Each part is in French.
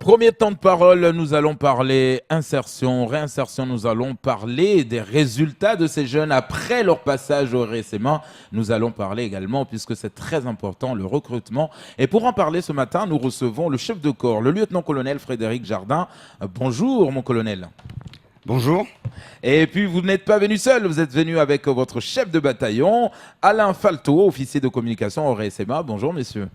Premier temps de parole, nous allons parler insertion, réinsertion, nous allons parler des résultats de ces jeunes après leur passage au RSMA. Nous allons parler également, puisque c'est très important, le recrutement. Et pour en parler ce matin, nous recevons le chef de corps, le lieutenant-colonel Frédéric Jardin. Bonjour mon colonel. Bonjour. Et puis vous n'êtes pas venu seul, vous êtes venu avec votre chef de bataillon, Alain Falto, officier de communication au RSMA. Bonjour messieurs.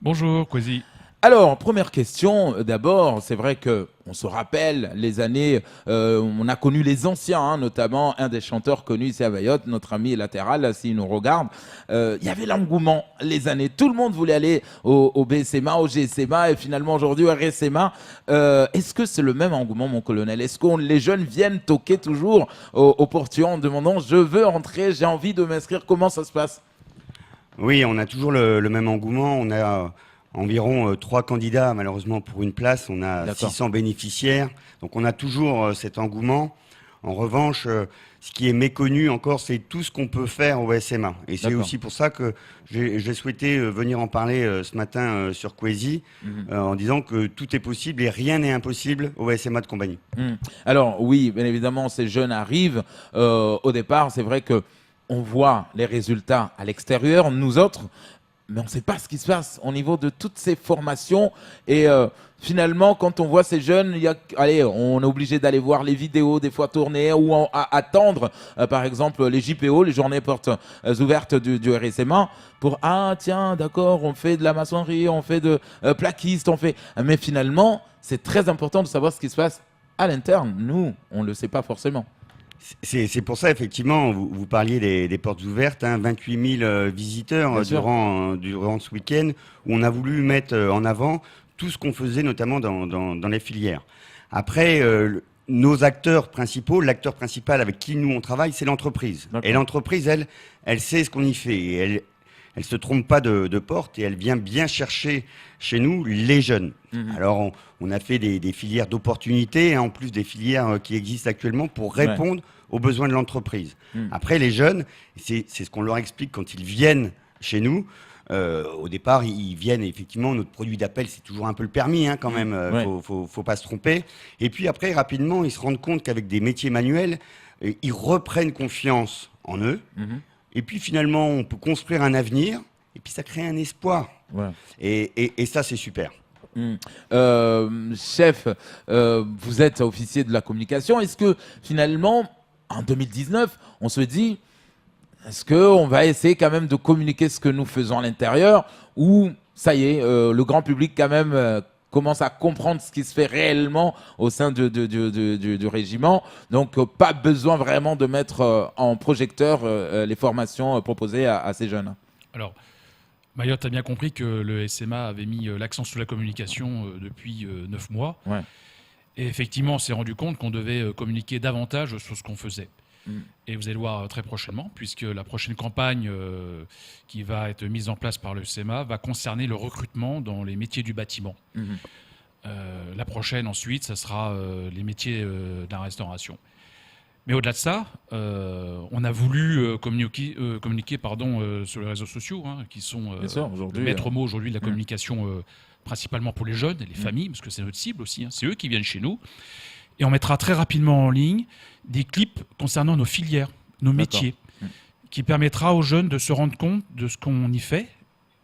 Bonjour Kwasi. Alors, première question, d'abord, c'est vrai qu'on se rappelle les années, on a connu les anciens, hein, notamment un des chanteurs connus ici à Mayotte, notre ami Latéral, s'il nous regarde. Il y avait l'engouement, les années, tout le monde voulait aller au BSMA, au GSMA et finalement aujourd'hui au RSMA. Est-ce que c'est le même engouement, mon colonel? Est-ce que les jeunes viennent toquer toujours au portillon en demandant « je veux entrer, j'ai envie de m'inscrire », comment ça se passe? Oui, on a toujours le même engouement. On a environ 3 candidats, malheureusement, pour une place. On a 600 bénéficiaires. Donc, on a toujours cet engouement. En revanche, ce qui est méconnu encore, c'est tout ce qu'on peut faire au SMA. Et c'est aussi pour ça que j'ai souhaité venir en parler ce matin sur Kwasi, en disant que tout est possible et rien n'est impossible au SMA de Combagny. Alors, oui, bien évidemment, ces jeunes arrivent. Au départ, c'est vrai que on voit les résultats à l'extérieur, nous autres, mais on ne sait pas ce qui se passe au niveau de toutes ces formations. Et finalement, quand on voit ces jeunes, on est obligé d'aller voir les vidéos, des fois tournées, ou attendre, par exemple, les JPO, les journées portes ouvertes du RSMA, pour « Ah, tiens, d'accord, on fait de la maçonnerie, on fait de plaquiste, on fait… » Mais finalement, c'est très important de savoir ce qui se passe à l'interne. Nous, on ne le sait pas forcément. C'est pour ça, effectivement, vous parliez des portes ouvertes, hein, 28 000 visiteurs durant ce week-end, où on a voulu mettre en avant tout ce qu'on faisait, notamment dans les filières. Après, nos acteurs principaux, l'acteur principal avec qui nous on travaille, c'est l'entreprise. Et l'entreprise, elle sait ce qu'on y fait. Et elle se trompe pas de porte et elle vient bien chercher chez nous les jeunes. Alors, on a fait des filières d'opportunités, hein, en plus des filières qui existent actuellement pour répondre aux besoins de l'entreprise. Après, les jeunes, c'est ce qu'on leur explique quand ils viennent chez nous. Au départ, ils viennent, effectivement, notre produit d'appel, c'est toujours un peu le permis, hein, quand même, faut pas se tromper. Et puis après, rapidement, ils se rendent compte qu'avec des métiers manuels, ils reprennent confiance en eux. Et puis finalement, on peut construire un avenir, et puis ça crée un espoir. Et ça, c'est super. Chef, vous êtes officier de la communication. Est-ce que finalement, en 2019, on se dit, est-ce qu'on va essayer quand même de communiquer ce que nous faisons à l'intérieur, ou ça y est, le grand public quand même commence à comprendre ce qui se fait réellement au sein du régiment. Donc, pas besoin vraiment de mettre en projecteur les formations proposées à ces jeunes. Alors, Mayotte a bien compris que le SMA avait mis l'accent sur la communication depuis 9 mois. Et effectivement, on s'est rendu compte qu'on devait communiquer davantage sur ce qu'on faisait. Et vous allez voir très prochainement, puisque la prochaine campagne qui va être mise en place par le SMA va concerner le recrutement dans les métiers du bâtiment. La prochaine, ensuite, ça sera les métiers de la restauration. Mais au-delà de ça, on a voulu communiquer sur les réseaux sociaux, hein, qui sont le maître mot aujourd'hui de la communication, principalement pour les jeunes et les familles, parce que c'est notre cible aussi, hein, c'est eux qui viennent chez nous. Et on mettra très rapidement en ligne des clips concernant nos filières, nos métiers, qui permettra aux jeunes de se rendre compte de ce qu'on y fait,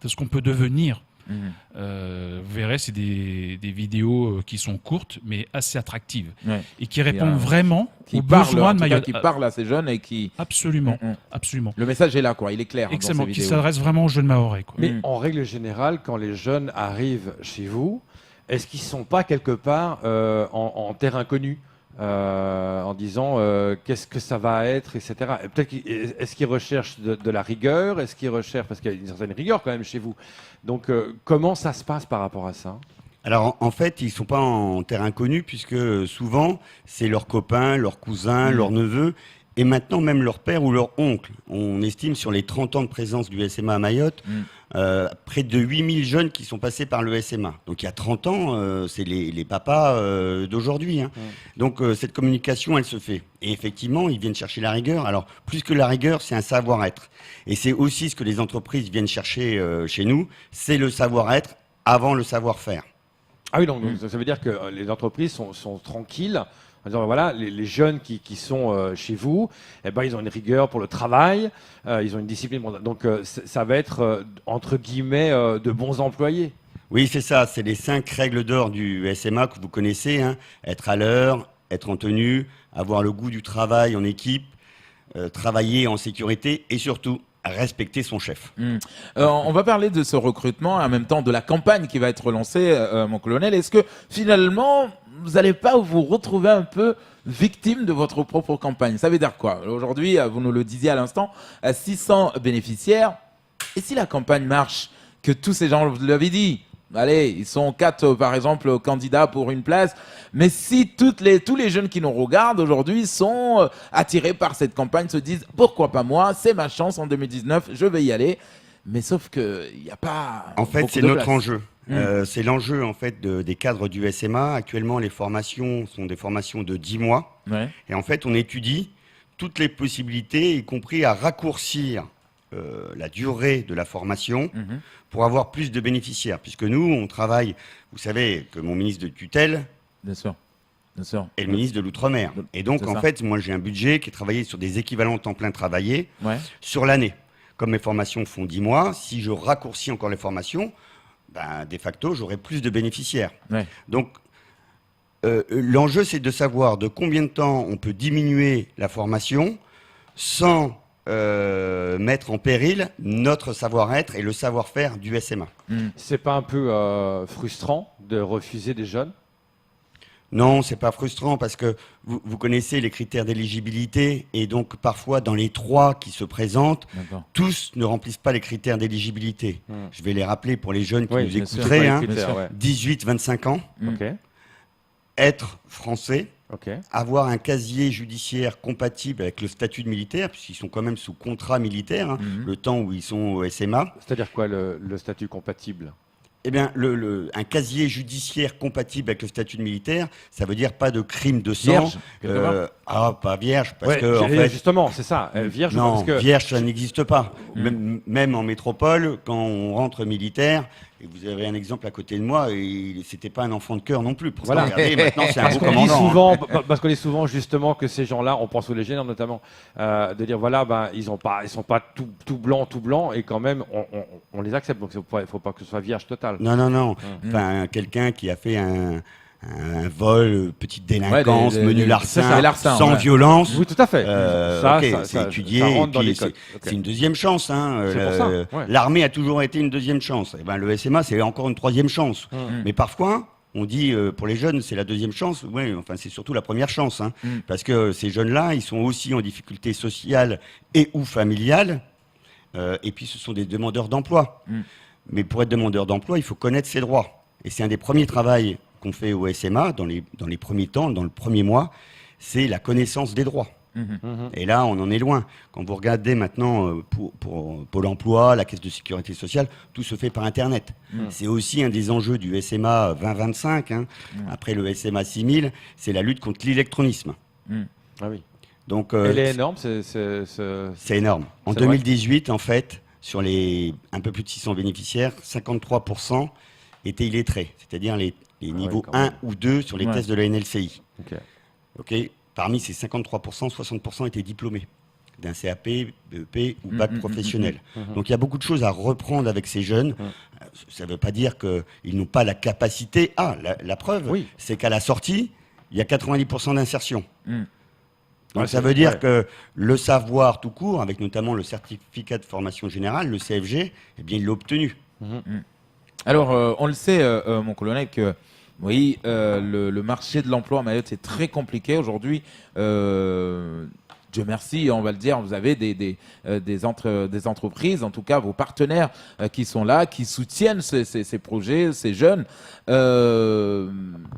de ce qu'on peut devenir. Vous verrez, c'est des vidéos qui sont courtes, mais assez attractives, et qui répondent vraiment aux besoins de Mayotte. Qui parlent à ces jeunes et qui… Absolument, absolument. Le message est là, quoi. Il est clair. Excellent, qui s'adresse vraiment aux jeunes mahorais. Mais en règle générale, quand les jeunes arrivent chez vous, est-ce qu'ils ne sont pas quelque part en terrain connu, en disant qu'est-ce que ça va être, etc. Peut-être est-ce qu'ils recherchent de la rigueur, est-ce qu'ils recherchent, parce qu'il y a une certaine rigueur quand même chez vous. Donc comment ça se passe par rapport à ça? Alors en fait, ils ne sont pas en terrain connu, puisque souvent, c'est leurs copains, leurs cousins, leurs neveux, et maintenant même leur père ou leur oncle. On estime sur les 30 ans de présence du SMA à Mayotte, près de 8000 jeunes qui sont passés par le SMA. Donc il y a 30 ans, c'est les papas d'aujourd'hui. Hein. Donc cette communication, elle se fait. Et effectivement, ils viennent chercher la rigueur. Alors plus que la rigueur, c'est un savoir-être. Et c'est aussi ce que les entreprises viennent chercher chez nous, c'est le savoir-être avant le savoir-faire. Ah oui, donc ça veut dire que les entreprises sont tranquilles. En disant, voilà, les jeunes qui sont chez vous, eh ben, ils ont une rigueur pour le travail, ils ont une discipline. Donc ça va être, entre guillemets, de bons employés. Oui, c'est ça. C'est les 5 règles d'or du SMA que vous connaissez, hein. Être à l'heure, être en tenue, avoir le goût du travail en équipe, travailler en sécurité et surtout respecter son chef. On va parler de ce recrutement et en même temps de la campagne qui va être lancée, mon colonel. Est-ce que finalement, vous n'allez pas vous retrouver un peu victime de votre propre campagne? Ça veut dire quoi? Aujourd'hui, vous nous le disiez à l'instant, 600 bénéficiaires. Et si la campagne marche, que tous ces gens, vous l'avez dit, allez, ils sont 4, par exemple, candidats pour une place. Mais si tous les jeunes qui nous regardent aujourd'hui sont attirés par cette campagne, se disent « Pourquoi pas moi? C'est ma chance en 2019, je vais y aller. » Mais sauf qu'il n'y a pas... En fait, c'est notre enjeu. C'est l'enjeu en fait des cadres du SMA. Actuellement, les formations sont des formations de 10 mois. Ouais. Et en fait, on étudie toutes les possibilités, y compris à raccourcir la durée de la formation pour avoir plus de bénéficiaires. Puisque nous, on travaille, vous savez que mon ministre de tutelle Bien sûr. Bien sûr. est le ministre de l'Outre-mer. Et donc, C'est en ça. fait, moi, j'ai un budget qui est travaillé sur des équivalents temps plein travaillés Ouais. sur l'année. Comme mes formations font 10 mois, si je raccourcis encore les formations, ben, de facto, j'aurai plus de bénéficiaires. Ouais. Donc, l'enjeu, c'est de savoir de combien de temps on peut diminuer la formation sans mettre en péril notre savoir-être et le savoir-faire du SMA. C'est pas un peu frustrant de refuser des jeunes? Non, c'est pas frustrant parce que vous connaissez les critères d'éligibilité et donc parfois dans les 3 qui se présentent, D'accord. tous ne remplissent pas les critères d'éligibilité. Je vais les rappeler pour les jeunes qui Oui, nous bien sûr. écouteraient. Pas Hein. les critères, ouais. 18-25 ans, Ok, être français, ok. avoir un casier judiciaire compatible avec le statut de militaire, puisqu'ils sont quand même sous contrat militaire, hein, le temps où ils sont au SMA. C'est-à-dire quoi le statut compatible? Eh bien, un casier judiciaire compatible avec le statut de militaire, ça veut dire pas de crime de sang. Vierge, quelque part. Pas vierge, parce Ouais, que en fait, justement, c'est ça. Vierge, non, parce que vierge, ça n'existe pas. Même en métropole, quand on rentre militaire, et vous avez un exemple à côté de moi, et c'était pas un enfant de cœur non plus. Pour Voilà. regarder, maintenant c'est un Parce beau qu'on dit commandant. souvent, parce qu'on dit souvent justement que ces gens-là, on pense aux légionnaires notamment, de dire voilà, ben ils sont pas tout blanc, et quand même on les accepte. Donc il faut pas que ce soit vierge totale. Non. Enfin, quelqu'un qui a fait un vol, petite délinquance, menu larcin, larcins, sans violence. Oui, tout à fait. Ok, c'est étudié. Ça Et rentre dans puis les codes. Ok. c'est une deuxième chance. Hein. C'est pour ça, ouais. L'armée a toujours été une deuxième chance. Et ben, le SMA, c'est encore une troisième chance. Mais parfois, on dit pour les jeunes, c'est la deuxième chance. Oui, enfin, c'est surtout la première chance. Hein. Parce que ces jeunes-là, ils sont aussi en difficulté sociale et ou familiale. Et puis, ce sont des demandeurs d'emploi. Mais pour être demandeur d'emploi, il faut connaître ses droits. Et c'est un des premiers travaux qu'on fait au SMA dans les premiers temps, dans le premier mois, c'est la connaissance des droits. Et là, on en est loin. Quand vous regardez maintenant pour Pôle emploi, la Caisse de sécurité sociale, tout se fait par Internet. C'est aussi un des enjeux du SMA 2025, hein, après le SMA 6000, c'est la lutte contre l'électronisme. Ah oui. Donc, Elle est énorme. c'est énorme. En C'est 2018, en fait, sur les un peu plus de 600 bénéficiaires, 53% étaient illettrés, c'est-à-dire les niveaux quand 1 même. ou 2 sur les tests de la NLCI. Ok. Ok. Parmi ces 53%, 60% étaient diplômés d'un CAP, BEP ou bac professionnel. Donc il y a beaucoup de choses à reprendre avec ces jeunes. Ça ne veut pas dire qu'ils n'ont pas la capacité. La preuve, Oui. c'est qu'à la sortie, il y a 90% d'insertion. Donc Ouais, ça veut dire que le savoir tout court, avec notamment le certificat de formation générale, le CFG, eh bien il l'a obtenu. Alors, on le sait, mon colonel, que oui, le marché de l'emploi à Mayotte est très compliqué aujourd'hui. Dieu merci, on va le dire, vous avez des entreprises, en tout cas vos partenaires qui sont là, qui soutiennent ces projets, ces jeunes.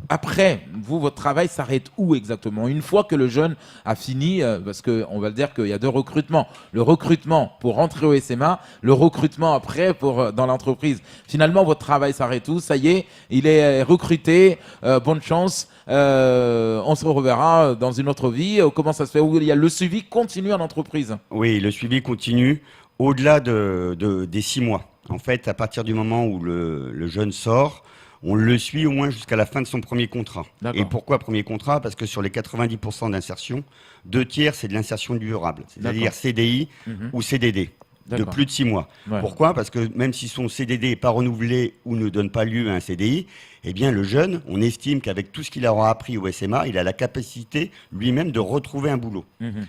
Après, votre travail s'arrête où exactement? Une fois que le jeune a fini, parce qu'on va le dire qu'il y a 2 recrutements. Le recrutement pour rentrer au SMA, le recrutement après dans l'entreprise. Finalement, votre travail s'arrête où? Ça y est, il est recruté, bonne chance. On se reverra dans une autre vie. Comment ça se fait? Où il y a le suivi continu en entreprise? Oui, le suivi continue au-delà des 6 mois. En fait, à partir du moment où le jeune sort, on le suit au moins jusqu'à la fin de son premier contrat. D'accord. Et pourquoi premier contrat? Parce que sur les 90% d'insertion, 2/3 c'est de l'insertion durable, c'est-à-dire D'accord. CDI ou CDD. De D'accord. plus de 6 mois. Ouais. Pourquoi? Parce que même si son CDD n'est pas renouvelé ou ne donne pas lieu à un CDI, eh bien le jeune, on estime qu'avec tout ce qu'il aura appris au SMA, il a la capacité lui-même de retrouver un boulot. Mhm.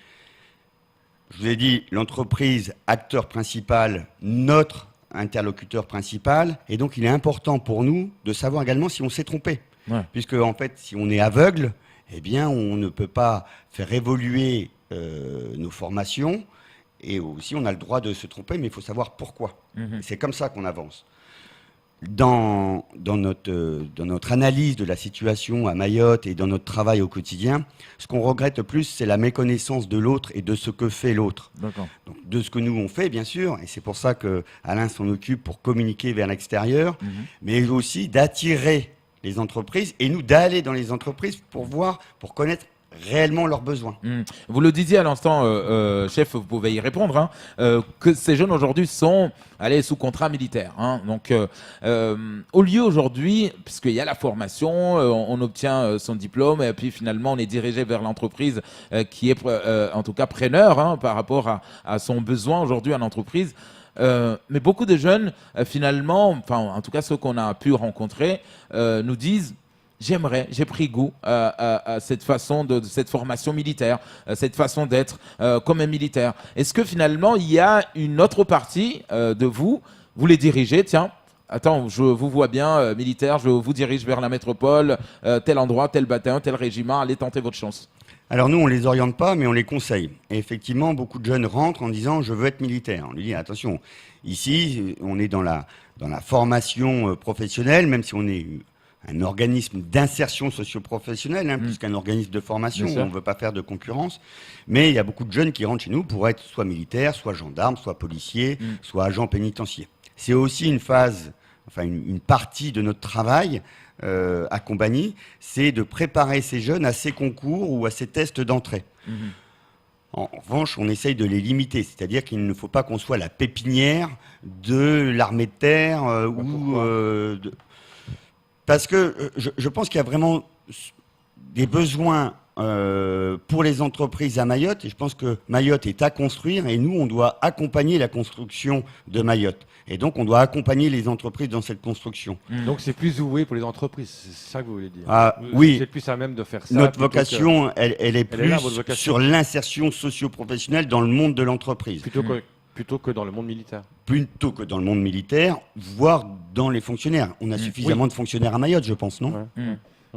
Je vous ai dit, l'entreprise, acteur principal, notre interlocuteur principal, et donc il est important pour nous de savoir également si on s'est trompé. Ouais. Puisque en fait, si on est aveugle, eh bien on ne peut pas faire évoluer nos formations. Et aussi, on a le droit de se tromper, mais il faut savoir pourquoi. Mhm. C'est comme ça qu'on avance. Dans notre analyse de la situation à Mayotte et dans notre travail au quotidien, ce qu'on regrette le plus, c'est la méconnaissance de l'autre et de ce que fait l'autre. D'accord. Donc, de ce que nous on fait, bien sûr, et c'est pour ça que Alain s'en occupe pour communiquer vers l'extérieur, mais aussi d'attirer les entreprises et nous d'aller dans les entreprises pour voir, pour connaître réellement leurs besoins. Vous le disiez à l'instant, chef, vous pouvez y répondre, hein, que ces jeunes aujourd'hui sont allés sous contrat militaire. Hein. Donc, au lieu aujourd'hui, puisqu'il y a la formation, on obtient son diplôme et puis finalement on est dirigé vers l'entreprise qui est en tout cas preneur hein, par rapport à son besoin aujourd'hui en entreprise. Mais beaucoup de jeunes, finalement, enfin en tout cas ceux qu'on a pu rencontrer, nous disent j'ai pris goût à cette façon de cette formation militaire, cette façon d'être comme un militaire. Est-ce que finalement il y a une autre partie de vous les dirigez, tiens, attends, je vous vois bien militaire, je vous dirige vers la métropole, tel endroit, tel bataillon, tel régiment, allez tenter votre chance. Alors nous, on les oriente pas, mais on les conseille. Et effectivement, beaucoup de jeunes rentrent en disant « je veux être militaire ». On lui dit « attention, ici, on est dans la formation professionnelle, même si on est un organisme d'insertion socio-professionnelle, hein, plus qu'un organisme de formation, où on ne veut pas faire de concurrence. Mais il y a beaucoup de jeunes qui rentrent chez nous pour être soit militaires, soit gendarmes, soit policiers, soit agents pénitentiaires. C'est aussi une phase, enfin une partie de notre travail à Combani, c'est de préparer ces jeunes à ces concours ou à ces tests d'entrée. En revanche, on essaye de les limiter, c'est-à-dire qu'il ne faut pas qu'on soit la pépinière de l'armée de terre parce que je pense qu'il y a vraiment des besoins pour les entreprises à Mayotte, et je pense que Mayotte est à construire, et nous, on doit accompagner la construction de Mayotte. Et donc, on doit accompagner les entreprises dans cette construction. Donc, c'est plus ouvert pour les entreprises, c'est ça que vous voulez dire? Oui. C'est plus à même de faire ça. Notre vocation, elle est plus là, votre vocation. sur l'insertion socio-professionnelle dans le monde de l'entreprise. Plutôt que dans le monde militaire. Plutôt que dans le monde militaire, voire dans les fonctionnaires. On a suffisamment de fonctionnaires à Mayotte, je pense, non?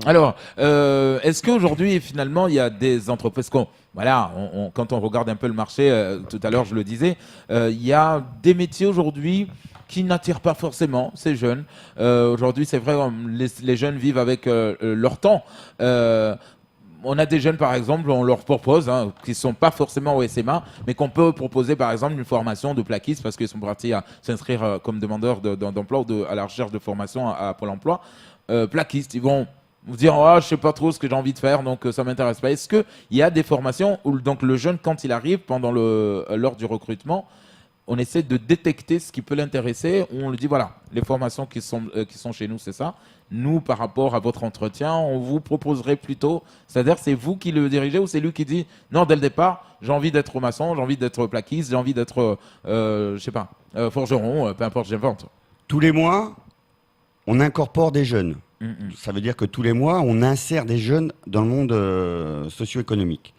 Alors, est-ce qu'aujourd'hui, finalement, il y a des entreprises quand on regarde un peu le marché, tout à l'heure, je le disais, il y a des métiers aujourd'hui qui n'attirent pas forcément ces jeunes. Aujourd'hui, c'est vrai, les jeunes vivent avec leur temps. On a des jeunes, par exemple, on leur propose, qui ne sont pas forcément au SMA, mais qu'on peut proposer, par exemple, une formation de plaquistes parce qu'ils sont partis à s'inscrire comme demandeurs d'emploi ou à la recherche de formation à Pôle emploi. Plaquistes, ils vont vous dire je ne sais pas trop ce que j'ai envie de faire, donc ça ne m'intéresse pas. Est-ce qu'il y a des formations où donc, le jeune, quand il arrive, lors du recrutement, on essaie de détecter ce qui peut l'intéresser, on lui dit voilà, les formations qui sont chez nous, c'est ça. Nous, par rapport à votre entretien, on vous proposerait plutôt, c'est-à-dire c'est vous qui le dirigez ou c'est lui qui dit non, dès le départ, j'ai envie d'être maçon, j'ai envie d'être plaquiste, j'ai envie d'être, forgeron, peu importe, j'invente. Tous les mois, on incorpore des jeunes. Ça veut dire que tous les mois, on insère des jeunes dans le monde socio-économique.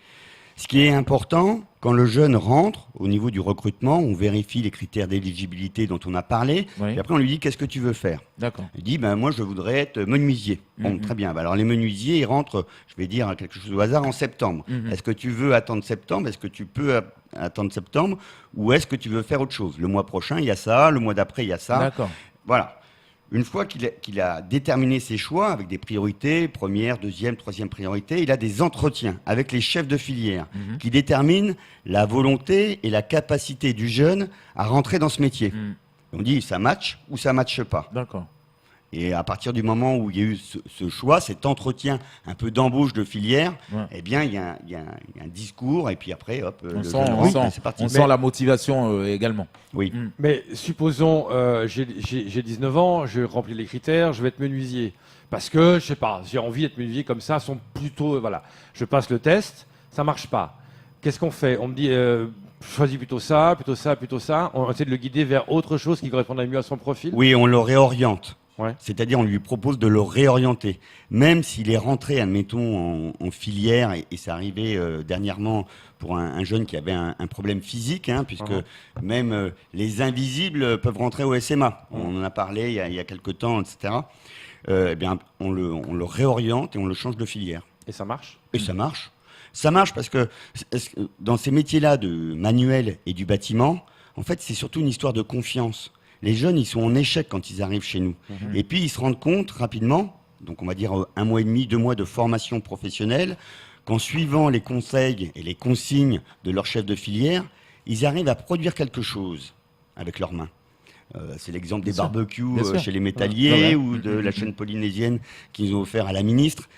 Ce qui est important, quand le jeune rentre, au niveau du recrutement, on vérifie les critères d'éligibilité dont on a parlé, et après on lui dit qu'est-ce que tu veux faire. D'accord. Il dit moi je voudrais être menuisier. Bon, très bien. Alors les menuisiers, ils rentrent, je vais dire quelque chose au hasard, en septembre. Est-ce que tu veux attendre septembre? Est-ce que tu peux attendre septembre? Ou est-ce que tu veux faire autre chose? Le mois prochain, il y a ça, le mois d'après, il y a ça. D'accord. Voilà. Une fois qu'il a déterminé ses choix avec des priorités, première, deuxième, troisième priorité, il a des entretiens avec les chefs de filière qui déterminent la volonté et la capacité du jeune à rentrer dans ce métier. On dit ça match ou ça matche pas. D'accord. Et à partir du moment où il y a eu ce choix, cet entretien un peu d'embauche de filière, eh bien, il y a un discours, et puis après, hop, c'est parti. On sent la motivation également. Oui. Mais supposons, j'ai 19 ans, je remplis les critères, je vais être menuisier. Parce que, je sais pas, j'ai envie d'être menuisier comme ça, sont plutôt, voilà. Je passe le test, ça marche pas. Qu'est-ce qu'on fait? On me dit, choisis plutôt ça, plutôt ça, plutôt ça. On essaie de le guider vers autre chose qui correspondrait mieux à son profil. Oui, on le réoriente. Ouais. C'est-à-dire, on lui propose de le réorienter. Même s'il est rentré, admettons, en filière, et ça arrivait dernièrement pour un jeune qui avait un problème physique, puisque même les invisibles peuvent rentrer au SMA. On en a parlé il y a quelque temps, etc. Eh bien, on le réoriente et on le change de filière. Et ça marche? Et ça marche. Ça marche parce que dans ces métiers-là de manuel et du bâtiment, en fait, c'est surtout une histoire de confiance. Les jeunes, ils sont en échec quand ils arrivent chez nous. Et puis, ils se rendent compte rapidement, donc on va dire 1 mois et demi, 2 mois de formation professionnelle, qu'en suivant les conseils et les consignes de leur chef de filière, ils arrivent à produire quelque chose avec leurs mains. C'est l'exemple des barbecues chez les métalliers ou de la chaîne polynésienne qu'ils ont offert à la ministre.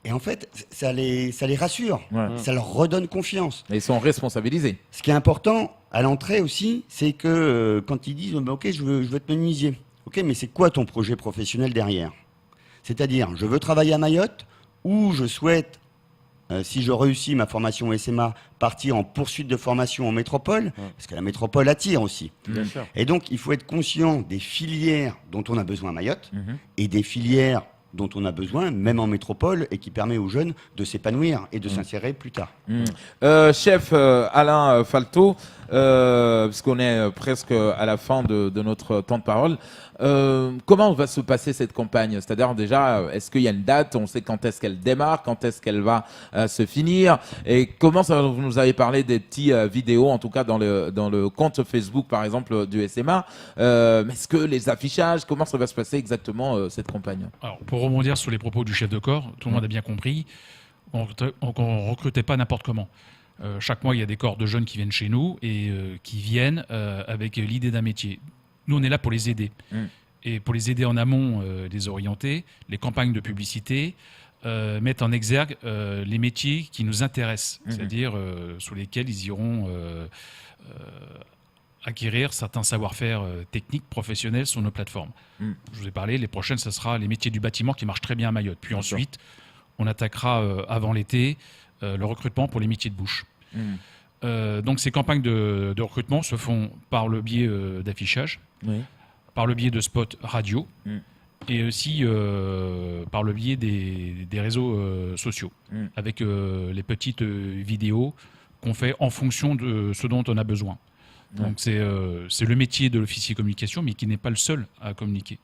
Et en fait, ça les rassure, ça leur redonne confiance. Et ils sont responsabilisés. Ce qui est important à l'entrée aussi, c'est que quand ils disent ok, je veux être menuisier, ok, mais c'est quoi ton projet professionnel derrière? C'est-à-dire, je veux travailler à Mayotte ou je souhaite, si je réussis ma formation SMA, partir en poursuite de formation en métropole, parce que la métropole attire aussi. Bien sûr. Et donc, il faut être conscient des filières dont on a besoin à Mayotte et des filières dont on a besoin, même en métropole, et qui permet aux jeunes de s'épanouir et de s'insérer plus tard. Chef Alain Falto, puisqu'on est presque à la fin de notre temps de parole, comment va se passer cette campagne? C'est-à-dire déjà, est-ce qu'il y a une date? On sait quand est-ce qu'elle démarre, quand est-ce qu'elle va se finir? Et comment ça, vous nous avez parlé des petits vidéos, en tout cas dans le compte Facebook, par exemple, du SMA. Mais est-ce que les affichages, comment ça va se passer exactement cette campagne? Alors, pour rebondir sur les propos du chef de corps, tout le monde a bien compris, on ne recrutait pas n'importe comment. Chaque mois, il y a des corps de jeunes qui viennent chez nous et qui viennent avec l'idée d'un métier. Nous, on est là pour les aider. Et pour les aider en amont, les orienter, les campagnes de publicité mettent en exergue les métiers qui nous intéressent, c'est-à-dire sur lesquels ils iront acquérir certains savoir-faire techniques, professionnels sur nos plateformes. Je vous ai parlé, les prochaines, ce sera les métiers du bâtiment qui marchent très bien à Mayotte. Puis ensuite, on attaquera avant l'été le recrutement pour les métiers de bouche. Donc ces campagnes de recrutement se font par le biais d'affichage, par le biais de spots radio et aussi par le biais des réseaux sociaux, avec les petites vidéos qu'on fait en fonction de ce dont on a besoin. Donc c'est le métier de l'officier communication, mais qui n'est pas le seul à communiquer.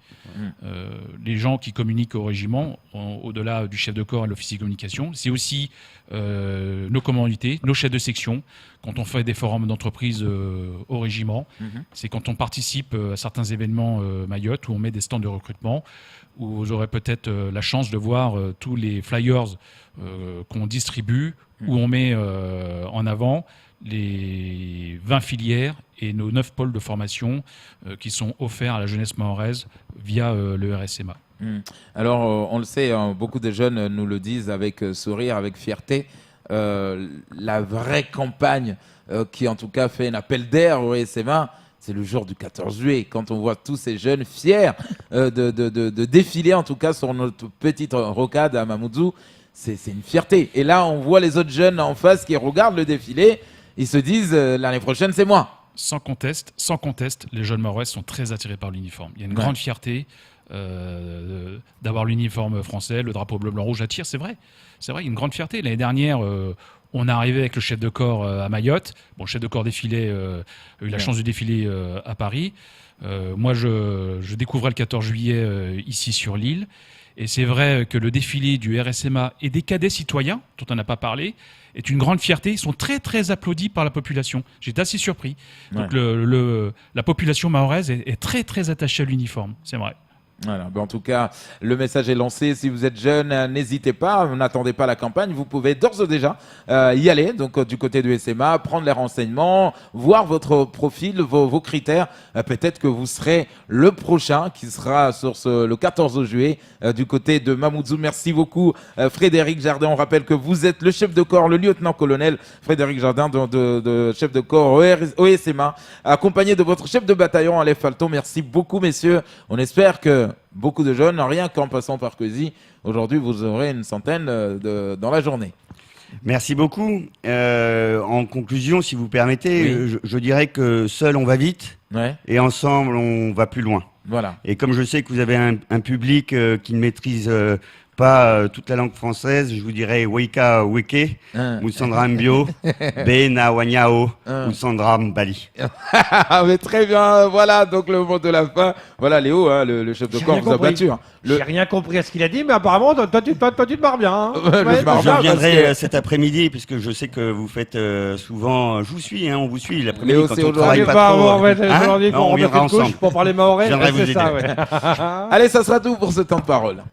Les gens qui communiquent au régiment, au-delà du chef de corps et de l'officier communication, c'est aussi nos commandités, nos chefs de section. Quand on fait des forums d'entreprise au régiment, c'est quand on participe à certains événements Mayotte, où on met des stands de recrutement, où vous aurez peut-être la chance de voir tous les flyers qu'on distribue, où on met en avant les 20 filières et nos 9 pôles de formation qui sont offerts à la jeunesse mahoraise via le RSMA. Alors, on le sait, beaucoup de jeunes nous le disent avec sourire, avec fierté. La vraie campagne qui, en tout cas, fait un appel d'air au RSMA, c'est le jour du 14 juillet, quand on voit tous ces jeunes fiers de défiler, en tout cas, sur notre petite rocade à Mamoudzou. C'est une fierté. Et là, on voit les autres jeunes en face qui regardent le défilé. Ils se disent, l'année prochaine, c'est moi. Sans conteste, les jeunes mahorais sont très attirés par l'uniforme. Il y a une grande fierté d'avoir l'uniforme français, le drapeau bleu, blanc, rouge attire, c'est vrai. C'est vrai, il y a une grande fierté. L'année dernière, on est arrivé avec le chef de corps à Mayotte. Bon, le chef de corps défilait, a eu la chance de défiler à Paris. Moi, je découvrais le 14 juillet ici sur l'île. Et c'est vrai que le défilé du RSMA et des cadets citoyens, dont on n'a pas parlé, est une grande fierté. Ils sont très, très applaudis par la population. J'étais assez surpris. Donc la population mahoraise est très, très attachée à l'uniforme. C'est vrai. Voilà, en tout cas, le message est lancé. Si vous êtes jeune, n'hésitez pas, n'attendez pas la campagne. Vous pouvez d'ores et déjà y aller, donc du côté du SMA, prendre les renseignements, voir votre profil, vos critères. Peut-être que vous serez le prochain qui sera sur le 14 juillet du côté de Mamoudzou. Merci beaucoup, Frédéric Jardin. On rappelle que vous êtes le chef de corps, le lieutenant-colonel Frédéric Jardin, de chef de corps au SMA, accompagné de votre chef de bataillon, Aleph Falton. Merci beaucoup, messieurs. On espère que beaucoup de jeunes, rien qu'en passant par Cuezy, aujourd'hui vous aurez une centaine dans la journée. Merci beaucoup. En conclusion, si vous permettez, Oui. je dirais que seul on va vite et ensemble on va plus loin. Voilà. Et comme je sais que vous avez un public qui ne maîtrise pas toute la langue française, je vous dirais Weka Weke, Moussandra Mbio, Bena Wanyao, Moussandra Mbali. Mais très bien, voilà donc le mot de la fin. Voilà Léo, le chef de corps vous a battu. J'ai rien compris à ce qu'il a dit, mais apparemment, toi, tu te marres bien. Hein. Je reviendrai cet après-midi, puisque je sais que vous faites souvent... Je vous suis, on vous suit l'après-midi quand on travaille pas trop. On viendra ensemble. pour parler maoré. Je viendrai vous aider. Allez, ça sera tout pour ce temps de parole.